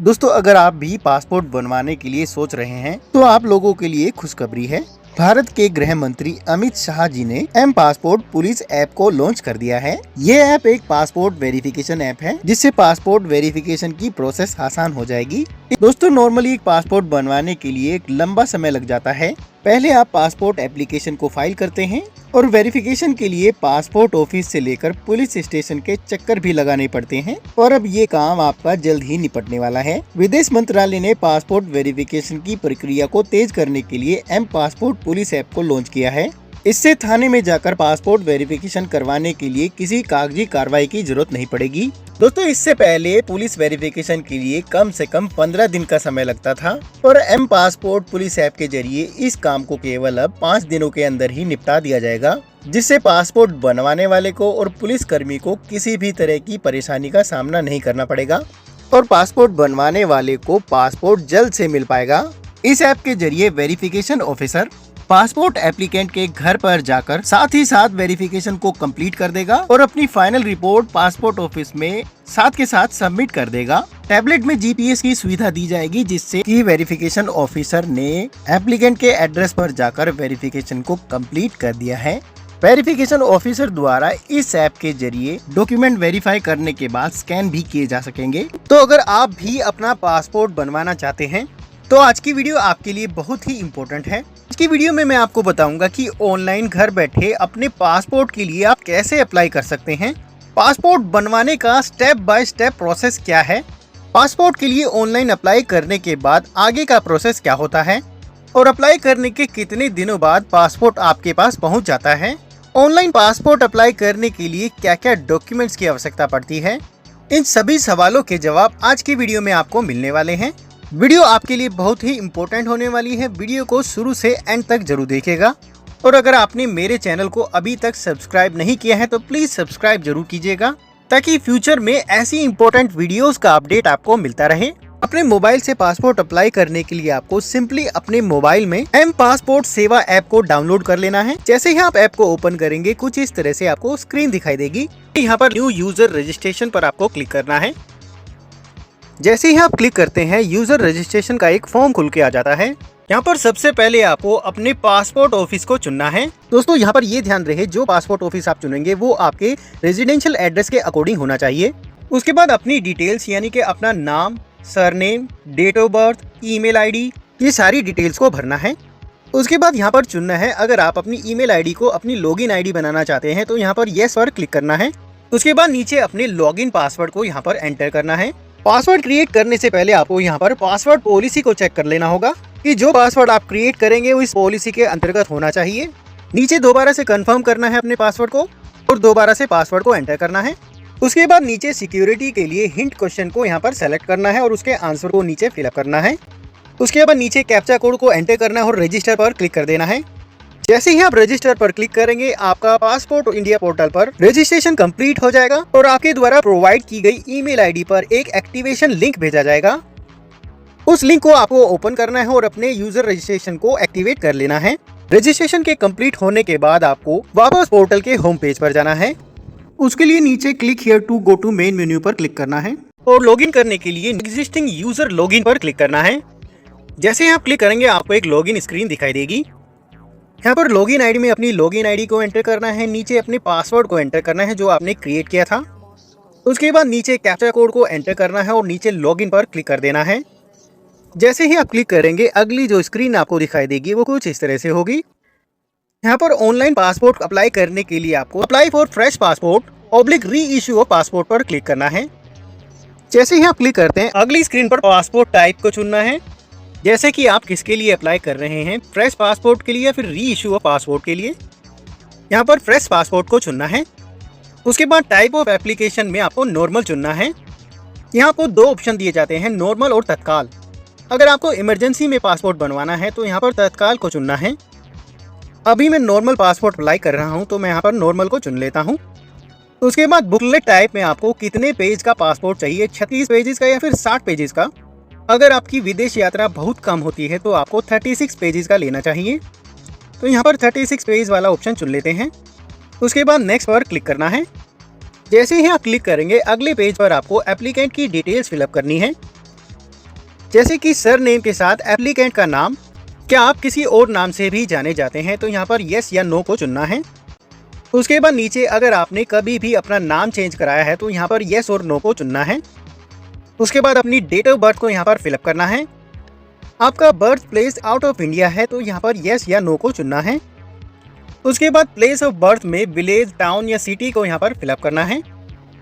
दोस्तों अगर आप भी पासपोर्ट बनवाने के लिए सोच रहे हैं तो आप लोगों के लिए खुशखबरी है। भारत के गृह मंत्री अमित शाह जी ने एम पासपोर्ट पुलिस ऐप को लॉन्च कर दिया है। ये ऐप एक पासपोर्ट वेरिफिकेशन ऐप है जिससे पासपोर्ट वेरिफिकेशन की प्रोसेस आसान हो जाएगी। दोस्तों नॉर्मली एक पासपोर्ट बनवाने के लिए एक लंबा समय लग जाता है। पहले आप पासपोर्ट एप्लीकेशन को फाइल करते हैं और वेरिफिकेशन के लिए पासपोर्ट ऑफिस से लेकर पुलिस स्टेशन के चक्कर भी लगाने पड़ते हैं और अब ये काम आपका जल्द ही निपटने वाला है। विदेश मंत्रालय ने पासपोर्ट वेरिफिकेशन की प्रक्रिया को तेज करने के लिए एम पासपोर्ट पुलिस ऐप को लॉन्च किया है। इससे थाने में जाकर पासपोर्ट वेरिफिकेशन करवाने के लिए किसी कागजी कार्रवाई की जरूरत नहीं पड़ेगी। दोस्तों इससे पहले पुलिस वेरिफिकेशन के लिए कम से कम 15 दिन का समय लगता था और एम पासपोर्ट पुलिस ऐप के जरिए इस काम को केवल अब 5 दिनों के अंदर ही निपटा दिया जाएगा, जिससे पासपोर्ट बनवाने वाले को और पुलिस कर्मी को किसी भी तरह की परेशानी का सामना नहीं करना पड़ेगा और पासपोर्ट बनवाने वाले को पासपोर्ट जल्द से मिल पाएगा। इस ऐप के जरिए वेरिफिकेशन ऑफिसर पासपोर्ट एप्लीकेंट के घर पर जाकर साथ ही साथ वेरिफिकेशन को कंप्लीट कर देगा और अपनी फाइनल रिपोर्ट पासपोर्ट ऑफिस में साथ के साथ सबमिट कर देगा। टैबलेट में जीपीएस की सुविधा दी जाएगी जिससे कि वेरिफिकेशन ऑफिसर ने एप्लीकेंट के एड्रेस पर जाकर वेरिफिकेशन को कंप्लीट कर दिया है। वेरिफिकेशन ऑफिसर द्वारा इस ऐप के जरिए डॉक्यूमेंट वेरीफाई करने के बाद स्कैन भी किए जा सकेंगे। तो अगर आप भी अपना पासपोर्ट बनवाना चाहते हैं तो आज की वीडियो आपके लिए बहुत ही इम्पोर्टेंट है। आज की वीडियो में मैं आपको बताऊंगा कि ऑनलाइन घर बैठे अपने पासपोर्ट के लिए आप कैसे अप्लाई कर सकते हैं, पासपोर्ट बनवाने का स्टेप बाय स्टेप प्रोसेस क्या है, पासपोर्ट के लिए ऑनलाइन अप्लाई करने के बाद आगे का प्रोसेस क्या होता है और अप्लाई करने के कितने दिनों बाद पासपोर्ट आपके पास पहुंच जाता है। ऑनलाइन पासपोर्ट अप्लाई करने के लिए क्या क्या डॉक्यूमेंट्स की आवश्यकता पड़ती है, इन सभी सवालों के जवाब आज की वीडियो में आपको मिलने वाले हैं। वीडियो आपके लिए बहुत ही इम्पोर्टेंट होने वाली है। वीडियो को शुरू से एंड तक जरूर देखिएगा और अगर आपने मेरे चैनल को अभी तक सब्सक्राइब नहीं किया है तो प्लीज सब्सक्राइब जरूर कीजिएगा ताकि फ्यूचर में ऐसी इम्पोर्टेंट वीडियोस का अपडेट आपको मिलता रहे। अपने मोबाइल से पासपोर्ट अप्लाई करने के लिए आपको सिंपली अपने मोबाइल में एम पासपोर्ट सेवा ऐप को डाउनलोड कर लेना है। जैसे ही आप ऐप को ओपन करेंगे कुछ इस तरह से आपको स्क्रीन दिखाई देगी। यहाँ पर न्यू यूजर रजिस्ट्रेशन पर आपको क्लिक करना है। जैसे ही आप क्लिक करते हैं यूजर रजिस्ट्रेशन का एक फॉर्म खुल के आ जाता है। यहाँ पर सबसे पहले आपको अपने पासपोर्ट ऑफिस को चुनना है। दोस्तों यहाँ पर ये ध्यान रहे जो पासपोर्ट ऑफिस आप चुनेंगे वो आपके रेजिडेंशियल एड्रेस के अकॉर्डिंग होना चाहिए। उसके बाद अपनी डिटेल्स यानी कि अपना नाम, surname, date of birth, email ID, ये सारी डिटेल्स को भरना है। उसके बाद यहाँ पर चुनना है अगर आप अपनी ईमेल आईडी को अपनी लॉगिन आईडी बनाना चाहते हैं तो यहाँ पर येस पर क्लिक करना है। उसके बाद नीचे अपने लॉगिन पासवर्ड को यहाँ पर एंटर करना है। पासवर्ड क्रिएट करने से पहले आपको यहाँ पर पासवर्ड पॉलिसी को चेक कर लेना होगा कि जो पासवर्ड आप क्रिएट करेंगे वो इस पॉलिसी के अंतर्गत होना चाहिए। नीचे दोबारा से कंफर्म करना है अपने पासवर्ड को और दोबारा से पासवर्ड को एंटर करना है। उसके बाद नीचे सिक्योरिटी के लिए हिंट क्वेश्चन को यहाँ पर सेलेक्ट करना है और उसके आंसर को नीचे फिलअप करना है। उसके बाद नीचे कैप्चा कोड को एंटर करना है और रजिस्टर पर क्लिक कर देना है। जैसे ही आप रजिस्टर पर क्लिक करेंगे आपका पासपोर्ट इंडिया पोर्टल पर रजिस्ट्रेशन कंप्लीट हो जाएगा और आपके द्वारा प्रोवाइड की गई ईमेल आईडी पर एक एक्टिवेशन लिंक भेजा जाएगा। उस लिंक को आपको ओपन करना है और अपने यूजर रजिस्ट्रेशन को एक्टिवेट कर लेना है। रजिस्ट्रेशन के कंप्लीट होने के बाद आपको वापस पोर्टल के होम पेज पर जाना है। उसके लिए नीचे click here to go to main menu पर क्लिक करना है और लॉगिन करने के लिए एग्जिस्टिंग यूजर लॉगिन पर क्लिक करना है। जैसे ही आप क्लिक करेंगे आपको एक लॉगिन स्क्रीन दिखाई देगी। यहाँ पर लॉगिन आईडी में अपनी लॉगिन आईडी को एंटर करना है, नीचे अपने पासवर्ड को एंटर करना है जो आपने क्रिएट किया था। उसके बाद नीचे कैप्चा कोड को एंटर करना है और नीचे लॉगिन पर क्लिक कर देना है। जैसे ही आप क्लिक करेंगे अगली जो स्क्रीन आपको दिखाई देगी वो कुछ इस तरह से होगी। यहाँ पर ऑनलाइन पासपोर्ट अप्लाई करने के लिए आपको अप्लाई फॉर फ्रेश पासपोर्ट री इश्यू ऑफ पासपोर्ट पर क्लिक करना है। जैसे ही आप क्लिक करते हैं अगली स्क्रीन पर पासपोर्ट टाइप को चुनना है, जैसे कि आप किसके लिए अप्लाई कर रहे हैं, फ्रेश पासपोर्ट के लिए या फिर री इश्यू ऑफ पासपोर्ट के लिए। यहाँ पर फ्रेश पासपोर्ट को चुनना है। उसके बाद टाइप ऑफ एप्लीकेशन में आपको नॉर्मल चुनना है। यहाँ आपको दो ऑप्शन दिए जाते हैं, नॉर्मल और तत्काल। अगर आपको इमरजेंसी में पासपोर्ट बनवाना है तो यहाँ पर तत्काल को चुनना है। अभी मैं नॉर्मल पासपोर्ट अप्लाई कर रहा हूँ तो मैं यहाँ पर नॉर्मल को चुन लेता हूँ। उसके बाद बुकलेट टाइप में आपको कितने पेज का पासपोर्ट चाहिए, 36 पेजेस का या फिर 60 पेजेस का। अगर आपकी विदेश यात्रा बहुत कम होती है तो आपको 36 पेजेस का लेना चाहिए। तो यहाँ पर 36 पेज वाला ऑप्शन चुन लेते हैं। उसके बाद नेक्स्ट पर क्लिक करना है। जैसे ही आप क्लिक करेंगे अगले पेज पर आपको एप्लीकेंट की डिटेल्स फिलअप करनी है। जैसे कि सर नेम के साथ एप्लीकेंट का नाम। क्या आप किसी और नाम से भी जाने जाते हैं, तो यहाँ पर यस या नो को चुनना है। उसके बाद नीचे अगर आपने कभी भी अपना नाम चेंज कराया है तो यहाँ पर यस और नो को चुनना है। उसके बाद अपनी डेट ऑफ बर्थ को यहाँ पर फिलअप करना है। आपका birth place out of India है तो यहाँ पर यस या नो को चुनना है। उसके बाद प्लेस ऑफ बर्थ में विलेज, टाउन या सिटी को यहाँ पर फिलअप करना है।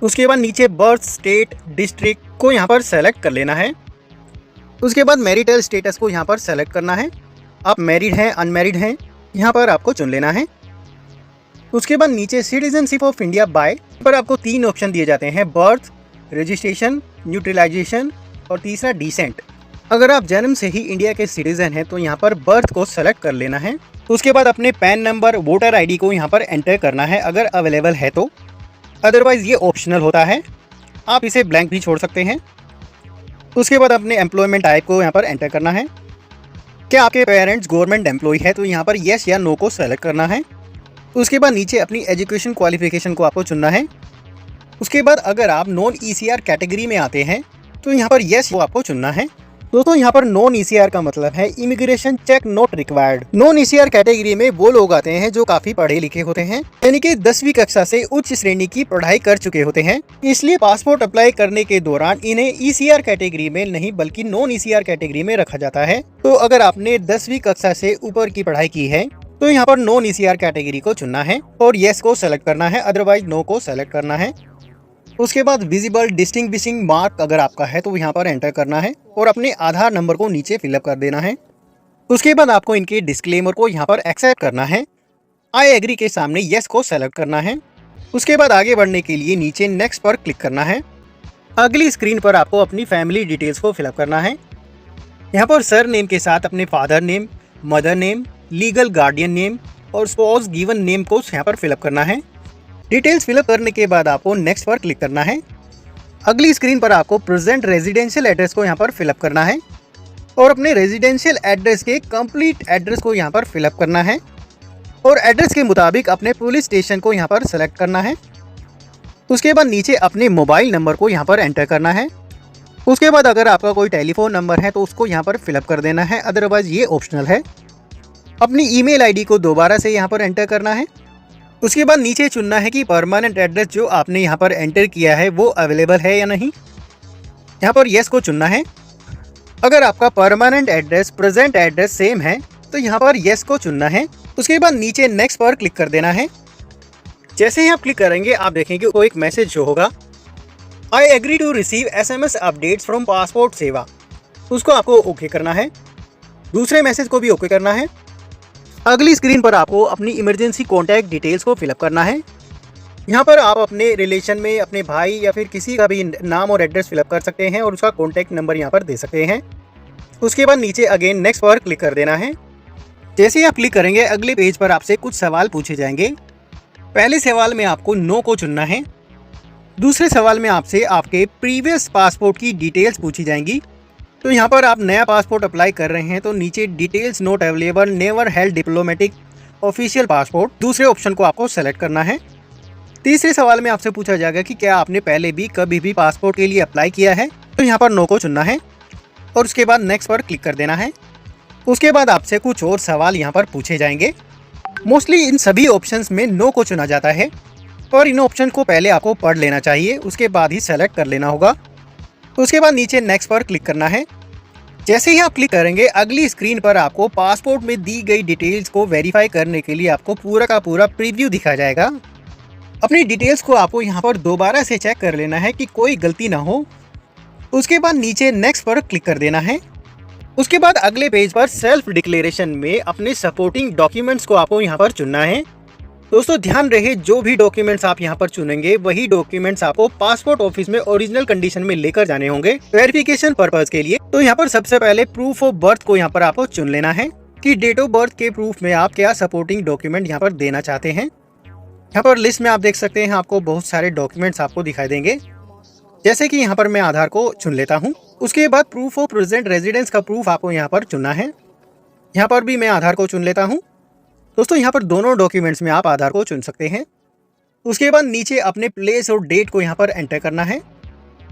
उसके बाद नीचे बर्थ स्टेट, डिस्ट्रिक्ट को यहाँ पर सेलेक्ट कर लेना है। उसके बाद मैरिटल स्टेटस को यहाँ पर सेलेक्ट करना है। आप मैरिड हैं, अनमैरिड हैं, यहाँ पर आपको चुन लेना है। उसके बाद नीचे सिटीजनशिप ऑफ इंडिया बाय पर आपको 3 ऑप्शन दिए जाते हैं, बर्थ, रजिस्ट्रेशन, न्यूट्रलाइजेशन और तीसरा डिसेंट। अगर आप जन्म से ही इंडिया के सिटीजन हैं तो यहाँ पर बर्थ को सेलेक्ट कर लेना है। उसके बाद अपने पैन नंबर, वोटर आईडी को यहाँ पर एंटर करना है अगर अवेलेबल है तो, अदरवाइज ये ऑप्शनल होता है, आप इसे ब्लैंक भी छोड़ सकते हैं। उसके बाद अपने एम्प्लॉयमेंट टाइप को यहाँ पर एंटर करना है। क्या आपके पेरेंट्स गवर्नमेंट एम्प्लॉय है तो यहाँ पर येस या नो को सेलेक्ट करना है। उसके बाद नीचे अपनी एजुकेशन क्वालिफिकेशन को आपको चुनना है। उसके बाद अगर आप नॉन ईसीआर कैटेगरी में आते हैं तो यहाँ पर येस को आपको चुनना है। दोस्तों यहाँ पर नॉन ईसीआर का मतलब है immigration check not required. Non ECR category में वो लोग आते हैं जो काफी पढ़े लिखे होते हैं, यानी कि 10वीं कक्षा से उच्च श्रेणी की पढ़ाई कर चुके होते हैं। इसलिए पासपोर्ट अप्लाई करने के दौरान इन्हें ईसीआर कैटेगरी में नहीं बल्कि नॉन ईसीआर कैटेगरी में रखा जाता है। तो अगर आपने 10वीं कक्षा से ऊपर की पढ़ाई की है तो यहाँ पर नॉन ईसीआर कैटेगरी को चुनना है और येस को सेलेक्ट करना है, अदरवाइज नो को सेलेक्ट करना है। उसके बाद विजिबल डिस्टिंग्विशिंग मार्क अगर आपका है तो यहाँ पर एंटर करना है और अपने आधार नंबर को नीचे फिलअप कर देना है। उसके बाद आपको इनके डिस्क्लेमर को यहाँ पर एक्सेप्ट करना है। आई एग्री के सामने येस को सेलेक्ट करना है। उसके बाद आगे बढ़ने के लिए नीचे नेक्स्ट पर क्लिक करना है। अगली स्क्रीन पर आपको अपनी फैमिली डिटेल्स को फिलअप करना है। यहाँ पर सर नेम के साथ अपने father name, mother name, legal guardian name और स्पाउस गिवन नेम को यहाँ पर फिलअप करना है। डिटेल्स फिलअप करने के बाद आपको नेक्स्ट पर क्लिक करना है। अगली स्क्रीन पर आपको प्रेजेंट रेजिडेंशियल एड्रेस को यहाँ पर फिलअप करना है और अपने रेजिडेंशियल एड्रेस के कंप्लीट एड्रेस को यहाँ पर फिलअप करना है और एड्रेस के मुताबिक अपने पुलिस स्टेशन को यहाँ पर सेलेक्ट करना है। उसके बाद नीचे अपने मोबाइल नंबर को यहाँ पर एंटर करना है। उसके बाद अगर आपका कोई टेलीफोन नंबर है तो उसको यहाँ पर फिलअप कर देना है, अदरवाइज ये ऑप्शनल है। अपनी ईमेल आईडी को दोबारा से यहाँ पर एंटर करना है। उसके बाद नीचे चुनना है कि परमानेंट एड्रेस जो आपने यहाँ पर एंटर किया है वो अवेलेबल है या नहीं। यहाँ पर येस को चुनना है। अगर आपका permanent address present address same है तो यहाँ पर येस को चुनना है। उसके बाद नीचे नेक्स्ट पर क्लिक कर देना है। जैसे ही आप क्लिक करेंगे आप देखेंगे वो एक मैसेज शो होगा, I agree to receive SMS updates from passport Seva. उसको आपको ओके करना है। दूसरे मैसेज को भी ओके करना है। अगली स्क्रीन पर आपको अपनी इमरजेंसी कॉन्टैक्ट डिटेल्स को फिलअप करना है। यहाँ पर आप अपने रिलेशन में अपने भाई या फिर किसी का भी नाम और एड्रेस फिलअप कर सकते हैं और उसका कॉन्टैक्ट नंबर यहाँ पर दे सकते हैं। उसके बाद नीचे अगेन नेक्स्ट पर क्लिक कर देना है। जैसे ही आप क्लिक करेंगे अगले पेज पर आपसे कुछ सवाल पूछे जाएंगे। पहले सवाल में आपको नो को चुनना है। दूसरे सवाल में आपसे आपके प्रीवियस पासपोर्ट की डिटेल्स पूछी जाएंगी। तो यहाँ पर आप नया पासपोर्ट अप्लाई कर रहे हैं तो नीचे details not available, never held diplomatic official passport, दूसरे ऑप्शन को आपको सेलेक्ट करना है। तीसरे सवाल में आपसे पूछा जाएगा कि क्या आपने पहले भी कभी भी पासपोर्ट के लिए अप्लाई किया है, तो यहाँ पर नो को चुनना है और उसके बाद नेक्स्ट पर क्लिक कर देना है। उसके बाद आपसे कुछ और सवाल यहाँ पर पूछे जाएंगे। मोस्टली इन सभी ऑप्शंस में नो को चुना जाता है और इन ऑप्शन को पहले आपको पढ़ लेना चाहिए, उसके बाद ही सेलेक्ट कर लेना होगा। उसके बाद नीचे नेक्स्ट पर क्लिक करना है। जैसे ही आप क्लिक करेंगे अगली स्क्रीन पर आपको पासपोर्ट में दी गई डिटेल्स को वेरीफाई करने के लिए आपको पूरा का पूरा प्रीव्यू दिखाया जाएगा। अपनी डिटेल्स को आपको यहाँ पर दोबारा से चेक कर लेना है कि कोई गलती ना हो। उसके बाद नीचे नेक्स्ट पर क्लिक कर देना है। उसके बाद अगले पेज पर सेल्फ डिक्लेरेशन में अपने सपोर्टिंग डॉक्यूमेंट्स को आपको यहाँ पर चुनना है। दोस्तों ध्यान रहे, जो भी डॉक्यूमेंट्स आप यहाँ पर चुनेंगे वही डॉक्यूमेंट्स आपको पासपोर्ट ऑफिस में ओरिजिनल कंडीशन में लेकर जाने होंगे वेरिफिकेशन पर्पज के लिए। तो यहाँ पर सबसे पहले प्रूफ ऑफ बर्थ को यहाँ पर आपको चुन लेना है कि डेट ऑफ बर्थ के प्रूफ में आप क्या सपोर्टिंग डॉक्यूमेंट यहाँ पर देना चाहते हैं। यहाँ पर लिस्ट में आप देख सकते हैं आपको बहुत सारे डॉक्यूमेंट्स आपको दिखाई देंगे। जैसे कि यहाँ पर मैं आधार को चुन लेता हूँ। उसके बाद प्रूफ ऑफ प्रेजेंट रेजिडेंस का प्रूफ आपको यहाँ पर चुनना है। यहाँ पर भी मैं आधार को चुन लेता हूँ। दोस्तों यहाँ पर दोनों डॉक्यूमेंट्स में आप आधार को चुन सकते हैं। उसके बाद नीचे अपने प्लेस और डेट को यहाँ पर एंटर करना है।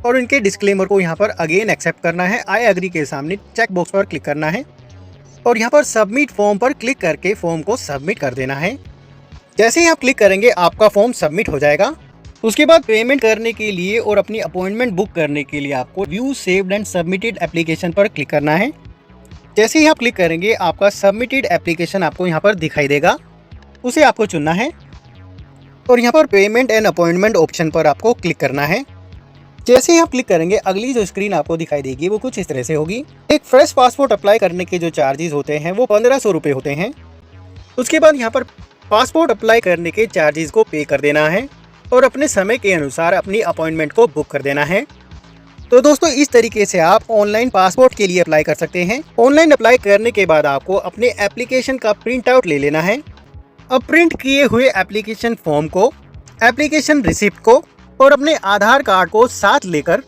और इनके डिस्क्लेमर को यहाँ पर अगेन एक्सेप्ट करना है। आई एग्री के सामने चेक बॉक्स पर क्लिक करना है और यहाँ पर सबमिट फॉर्म पर क्लिक करके फॉर्म को सबमिट कर देना है। जैसे ही आप क्लिक करेंगे आपका फॉर्म सबमिट हो जाएगा। उसके बाद पेमेंट करने के लिए और अपनी अपॉइंटमेंट बुक करने के लिए आपको view saved and submitted application पर क्लिक करना है। जैसे ही आप क्लिक करेंगे आपका सबमिटेड एप्लीकेशन आपको यहाँ पर दिखाई देगा, उसे आपको चुनना है और यहाँ पर पेमेंट एंड अपॉइंटमेंट ऑप्शन पर आपको क्लिक करना है। जैसे ही आप क्लिक करेंगे अगली जो स्क्रीन आपको दिखाई देगी वो कुछ इस तरह से होगी। एक फ्रेश पासपोर्ट अप्लाई करने के जो चार्जेस होते हैं वो 1500 रुपये होते हैं। उसके बाद यहाँ पर पासपोर्ट अप्लाई करने के चार्जेस को पे कर देना है और अपने समय के अनुसार अपनी अपॉइंटमेंट को बुक कर देना है। तो दोस्तों इस तरीके से आप ऑनलाइन पासपोर्ट के लिए अप्लाई कर सकते हैं। ऑनलाइन अप्लाई करने के बाद आपको अपने एप्लीकेशन का प्रिंट आउट ले लेना है। अब प्रिंट किए हुए एप्लीकेशन फॉर्म को, एप्लीकेशन रिसिप्ट को और अपने आधार कार्ड को साथ लेकर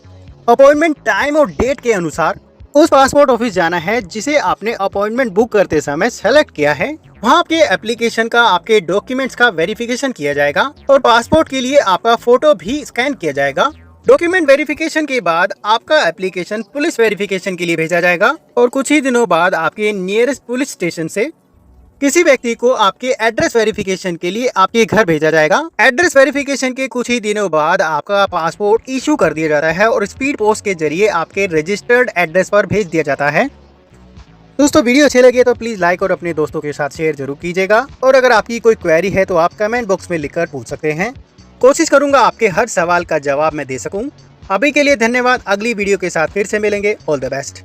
अपॉइंटमेंट टाइम और डेट के अनुसार उस पासपोर्ट ऑफिस जाना है जिसे आपने अपॉइंटमेंट बुक करते समय सेलेक्ट किया है। वहाँ आपके एप्लीकेशन का, आपके डॉक्यूमेंट्स का वेरिफिकेशन किया जाएगा और पासपोर्ट के लिए आपका फोटो भी स्कैन किया जाएगा। डॉक्यूमेंट वेरिफिकेशन के बाद आपका एप्लीकेशन पुलिस वेरिफिकेशन के लिए भेजा जाएगा और कुछ ही दिनों बाद आपके नियरेस्ट पुलिस स्टेशन से किसी व्यक्ति को आपके एड्रेस वेरिफिकेशन के लिए आपके घर भेजा जाएगा। एड्रेस वेरिफिकेशन के कुछ ही दिनों बाद आपका पासपोर्ट इशू कर दिया जाता है और स्पीड पोस्ट के जरिए आपके रजिस्टर्ड एड्रेस पर भेज दिया जाता है। दोस्तों वीडियो अच्छे लगे तो प्लीज लाइक और अपने दोस्तों के साथ शेयर जरूर कीजिएगा और अगर आपकी कोई क्वेरी है तो आप कमेंट बॉक्स में लिखकर पूछ सकते हैं। कोशिश करूंगा आपके हर सवाल का जवाब मैं दे सकूं। अभी के लिए धन्यवाद। अगली वीडियो के साथ फिर से मिलेंगे। All the best.